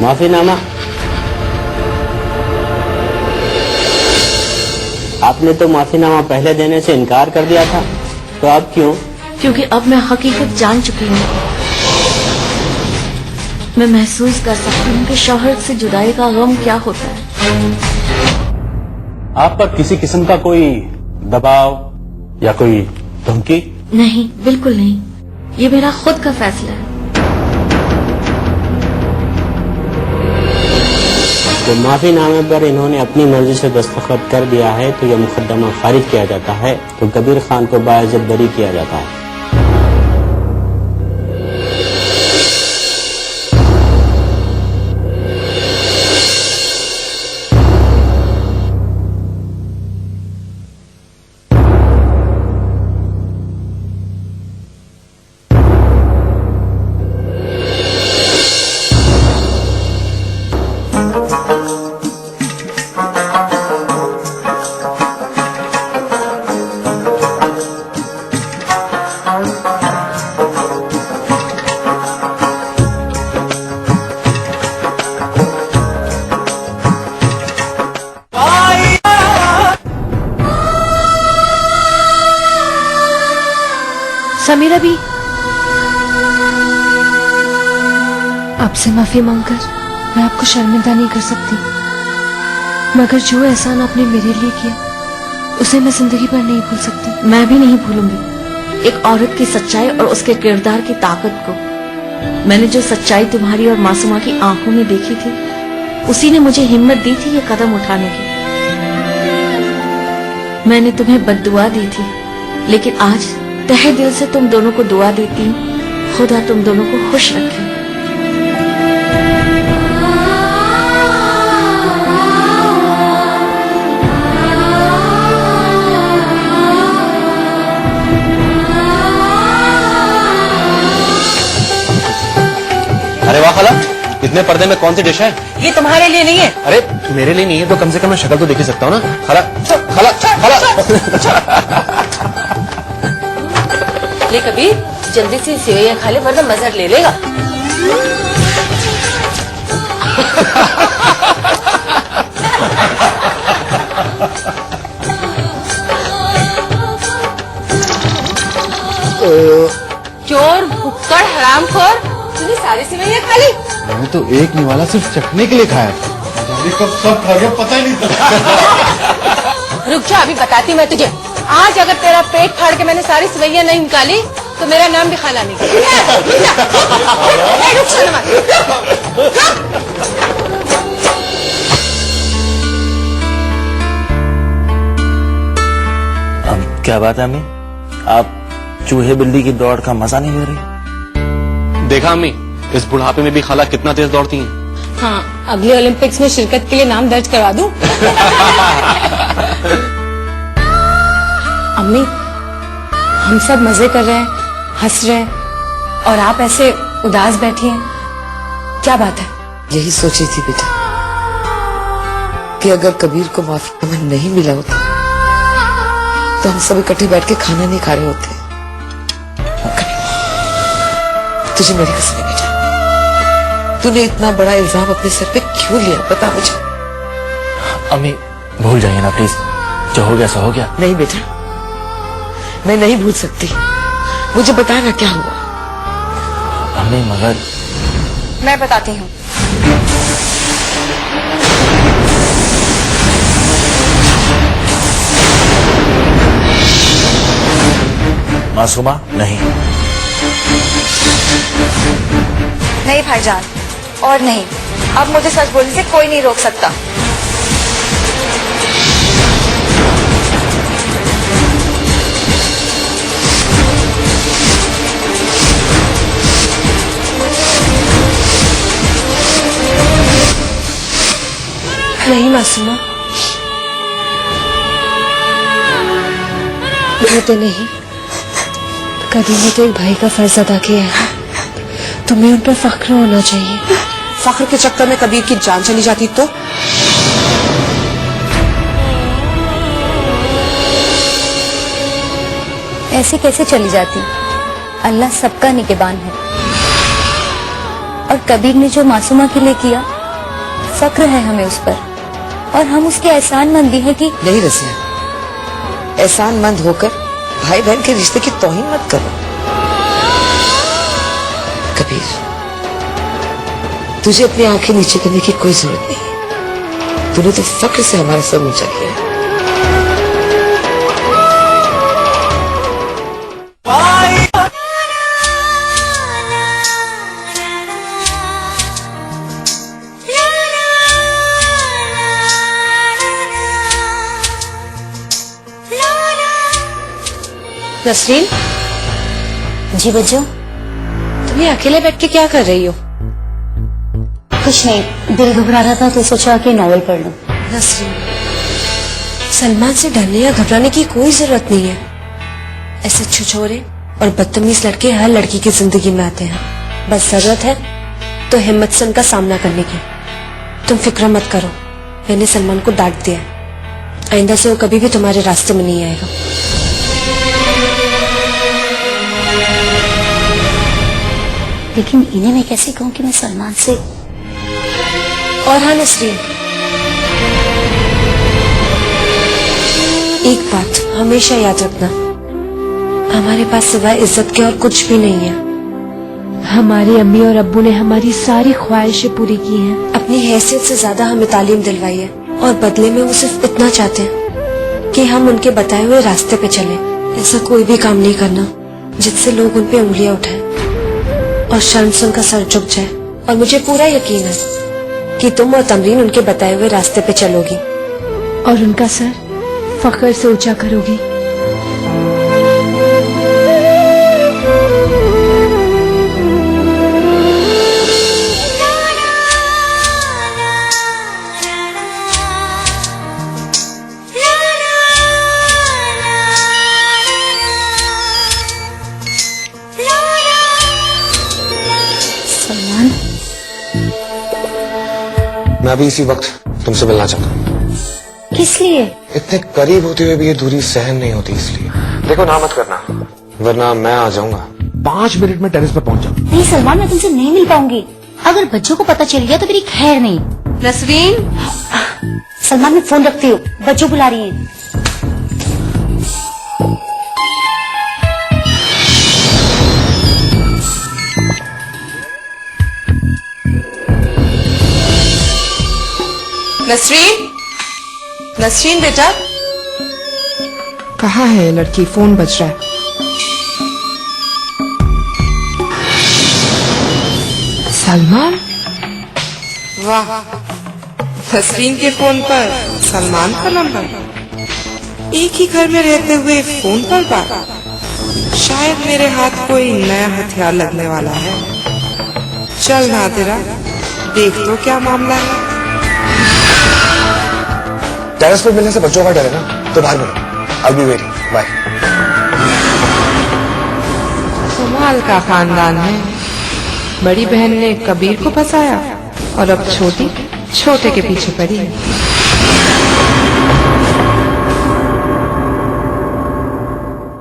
माफीनामा? आपने तो माफीनामा पहले देने से इनकार कर दिया था, तो अब क्यों? क्योंकि अब मैं हकीकत जान चुकी हूँ। मैं महसूस कर सकती हूँ कि शौहर से जुदाई का गम क्या होता है। आप पर किसी किस्म का कोई दबाव या कोई धमकी? नहीं, बिल्कुल नहीं। ये मेरा खुद का फैसला है। तो माफीनामे पर इन्होंने अपनी मर्जी से दस्तखत कर दिया है, तो यह मुकदमा खारिज किया जाता है, तो कबीर खान को बाइज्जत बरी किया जाता है। समीरा भी आपसे माफी मांगकर मैं आपको शर्मिंदा नहीं कर सकती, मगर जो एहसान आपने मेरे लिए किया उसे मैं जिंदगी भर नहीं भूल सकती। मैं भी नहीं भूलूंगी एक औरत की सच्चाई और उसके किरदार की ताकत को। मैंने जो सच्चाई तुम्हारी और मासूमा की आंखों में देखी थी, उसी ने मुझे हिम्मत दी थी ये कदम उठाने की। मैंने तुम्हें बद्दुआ दी थी, लेकिन आज तहे दिल से तुम दोनों को दुआ देती हूँ, खुदा तुम दोनों को खुश रखे। अरे वाह खाला, इतने पर्दे में कौन सी डिश है? ये तुम्हारे लिए नहीं है। अरे मेरे लिए नहीं है तो कम से कम मैं शक्ल तो देख ही सकता हूँ ना। खाला खाला खाला। ले कबीर, जल्दी से सेवैया खा ले वरना मजहर ले लेगा। चोर भुक्कड़ हरामखोर, तूने सारी सेवैया खा ली? मैंने तो एक निवाला सिर्फ चखने के लिए खाया था। कब सब खा गया पता ही नहीं था। रुक जा, अभी बताती मैं तुझे। आज अगर तेरा पेट फाड़ के मैंने सारी सेवैया नहीं निकाली तो मेरा नाम भी खाला नहीं। क्या बात है अम्मी, आप चूहे बिल्ली की दौड़ का मजा नहीं ले रही? देखा अम्मी, इस बुढ़ापे में भी खाला कितना तेज दौड़ती हैं। हाँ, अगले ओलंपिक्स में शिरकत के लिए नाम दर्ज करवा दूं। अम्मी, हम सब मजे कर रहे हैं, हंस रहे हैं, और आप ऐसे उदास बैठी हैं, क्या बात है? यही सोची थी बेटा कि अगर कबीर को माफीनामा नहीं मिला होता तो हम सब इकट्ठे बैठ के खाना नहीं खा रहे होते। तुझे मेरी कसम है बेटा, तूने इतना बड़ा इल्जाम अपने सर पे क्यों लिया, बता मुझे। अम्मी भूल जाइए ना प्लीज, जो हो गया सो हो गया। नहीं बेटा, मैं नहीं भूल सकती, मुझे बताना क्या हुआ। अम्मी मगर मैं बताती हूँ। मासूमा नहीं। नहीं भाईजान, और नहीं, अब मुझे सच बोलने से कोई नहीं रोक सकता। नहीं मासूमा, होते नहीं। कभी ने तो एक भाई का फर्ज अदा किया है, तुम्हें उन पर फख्र होना चाहिए। फख्र के चक्कर में कबीर की जान चली जाती तो? ऐसे कैसे चली जाती? अल्लाह सबका निगहबान है। और कबीर ने जो मासूमा के लिए किया, फक्र है हमें उस पर, और हम उसके एहसानमंद भी हैं कि नहीं रसिया, एहसानमंद होकर भाई बहन के रिश्ते की तौहीन मत करो। कबीर, तुझे अपनी आंखें नीचे करने की कोई जरूरत नहीं है। तूने तो फक्र से हमारा सर ऊंचा किया है। नसरीन, जी बच्चों। तुम ये अकेले बैठ के क्या कर रही हो? कुछ नहीं, दिल घबरा रहा था तो सोचा कि नॉवेल पढ़ लूं। नसरीन, सलमान से डरने या घबराने की कोई जरूरत नहीं है। ऐसे छुछोरे और बदतमीज लड़के हर लड़की की जिंदगी में आते हैं। बस जरूरत है तो हिम्मत से उनका सामना करने की। तुम फिक्र मत करो, मैंने सलमान को डांट दिया। आइंदा से वो कभी भी तुम्हारे रास्ते में नहीं आएगा। लेकिन इन्हें मैं कैसे कहूँ कि मैं सलमान से। और हाँ नसरीन, एक बात हमेशा याद रखना, हमारे पास सिवाय इज्जत के और कुछ भी नहीं है। हमारी अम्मी और अब्बू ने हमारी सारी ख्वाहिशें पूरी की हैं। अपनी हैसियत से ज्यादा हमें तालीम दिलवाई है, और बदले में वो सिर्फ इतना चाहते हैं कि हम उनके बताए हुए रास्ते पे चलें। ऐसा कोई भी काम नहीं करना जिससे लोग उन पे उंगलियां उठाएं और शर्म से उनका सर झुक जाए। और मुझे पूरा यकीन है कि तुम और तमरीन उनके बताए हुए रास्ते पे चलोगी और उनका सर फख्र से ऊंचा करोगी। सलमान, मैं अभी इसी वक्त तुमसे मिलना चाहता हूँ। किस लिए? इतने करीब होते हुए भी ये दूरी सहन नहीं होती, इसलिए। देखो, ना मत करना, वरना मैं आ जाऊंगा। 5 मिनट में टेरेस पर पहुंच जाऊँ। नहीं सलमान, मैं तुमसे नहीं मिल पाऊंगी। अगर बच्चों को पता चल गया तो मेरी खैर नहीं। नसरीन, सलमान, मैं फोन रखती हूँ, बच्चों बुला रही हैं। नसरीन, नसरीन बेटा। कहाँ है ये लड़की? फोन बज रहा है। सलमान? वाह, नसरीन के फोन पर सलमान का नंबर। एक ही घर में रहते हुए फोन पर बात। शायद मेरे हाथ कोई नया हथियार लगने वाला है। चल नादिरा, देख लो क्या मामला है। टेरेस पर मिलने से बच्चों का डर है ना, तो बाहर मिलो। I'll be waiting. बाय। कमाल का खानदान है। बड़ी बहन ने कबीर को फंसाया और अब छोटी छोटे के पीछे पड़ी है।